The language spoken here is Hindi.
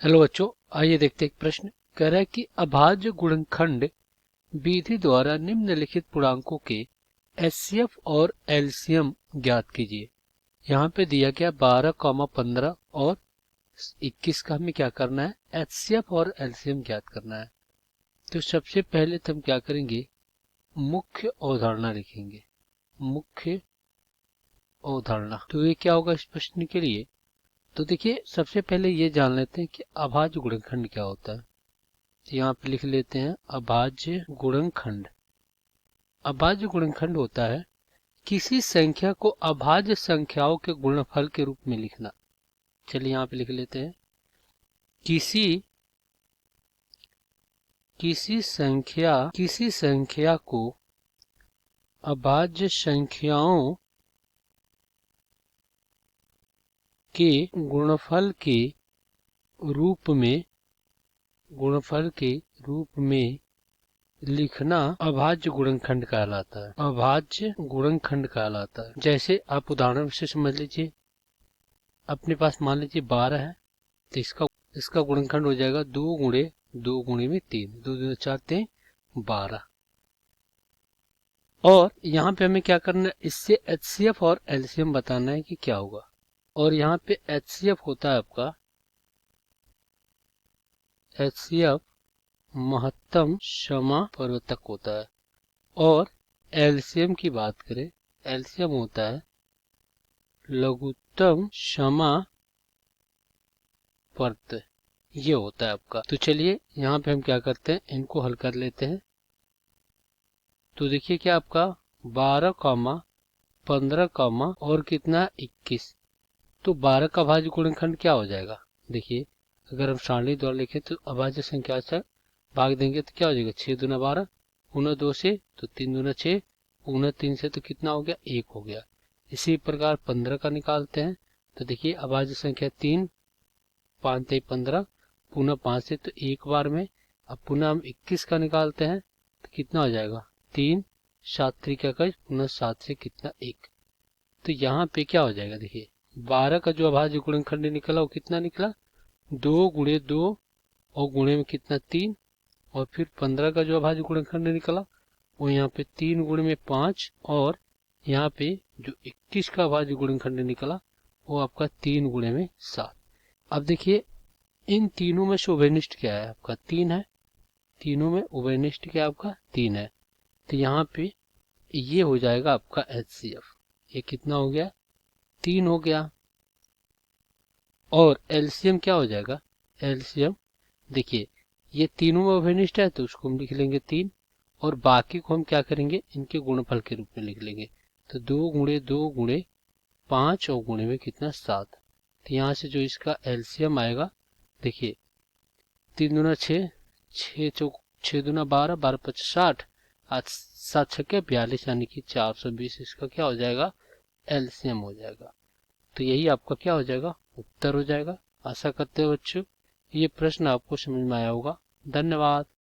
हेलो बच्चों, आइए देखते हैं एक प्रश्न। कह रहा है कि अभाज्य गुणनखंड विधि द्वारा निम्नलिखित पूर्णांकों के एचसीएफ और एलसीएम ज्ञात कीजिए। यहाँ पे दिया गया 12, 15 और 21 का हमें क्या करना है, एचसीएफ और एलसीएम ज्ञात करना है। तो सबसे पहले तो हम क्या करेंगे, मुख्य अवधारणा लिखेंगे। मुख्य अवधारणा, तो ये क्या होगा इस प्रश्न के लिए। तो देखिए, सबसे पहले ये जान लेते हैं कि अभाज्य गुणनखंड क्या होता है। तो यहाँ पे लिख लेते हैं अभाज्य गुणनखंड। अभाज्य गुणनखंड होता है किसी संख्या को अभाज्य संख्याओं के गुणनफल के रूप में लिखना। चलिए यहाँ पे लिख लेते हैं किसी संख्या को अभाज्य संख्याओं के गुणनफल के रूप में लिखना अभाज्य गुणनखंड कहलाता है। अभाज्य गुणनखंड कहलाता है। जैसे आप उदाहरण से समझ लीजिए, अपने पास मान लीजिए 12 है, तो इसका गुणनखंड हो जाएगा 2 गुणे 2 गुणे में 3, 2 2 4 3 12। और यहाँ पे हमें क्या करना है, इससे एचसीएफ और एलसीएम बताना है कि क्या होगा। और यहाँ पे एचसीएफ होता है आपका, एचसीएफ महत्तम समापवर्तक होता है। और एलसीएम की बात करें, एलसीएम होता है लघुत्तम समापवर्त। ये होता है आपका। तो चलिए यहाँ पे हम क्या करते हैं, इनको हल कर लेते हैं। तो देखिए क्या आपका 12, 15 और कितना 21। तो 12 का अभाज्य गुणनखंड क्या हो जाएगा। देखिए, अगर हम सारणी द्वारा लिखें तो अभाज्य संख्या से भाग देंगे तो क्या हो जाएगा, 6 दूना 12, गुना 2 से तो 3 दूना 6, गुना 3 से तो कितना हो गया, 1 हो गया। इसी प्रकार 15 का निकालते हैं तो देखिए अभाज्य संख्या 3, 5 3 15, पुनः 5 से तो एक बार में। अब पुनः हम 21 का निकालते हैं तो कितना हो जाएगा, 3 7 3 का पुनः 7 से कितना 1। तो यहाँ पे क्या हो जाएगा, देखिए 12 का जो अभाज्य गुणनखंड निकला वो कितना निकला, 2 गुणे 2 और गुणे में कितना 3। और फिर 15 का जो अभाज्य गुणनखंड निकला वो यहाँ पे 3 गुणे में 5। और यहाँ पे जो 21 का अभाज्य गुणनखंड निकला वो आपका 3 गुणे में 7। अब देखिए इन तीनों में से उभयनिष्ठ क्या है, आपका 3 है। तीनों में उभयनिष्ठ क्या आपका 3 है। तो यहाँ पे ये हो जाएगा आपका एचसीएफ। ये कितना हो गया, 3 हो गया। और एलसीएम क्या हो जाएगा, एलसीएम देखिए ये तीनों में उभयनिष्ठ है तो उसको हम लिख लेंगे 3, और बाकी को हम क्या करेंगे, इनके गुणनफल के रूप में लिख लेंगे। तो 2 गुणे 2 गुणे 5 और गुणे में कितना 7। तो यहाँ से जो इसका एलसीएम आएगा, देखिए 3 दूना 6, 6 दूना 12, 12 5 60, आज 7 छक्के 42 यानी कि 420 इसका क्या हो जाएगा, एलसीएम हो जाएगा। तो यही आपका क्या हो जाएगा, उत्तर हो जाएगा। आशा करते हैं बच्चों ये प्रश्न आपको समझ में आया होगा। धन्यवाद।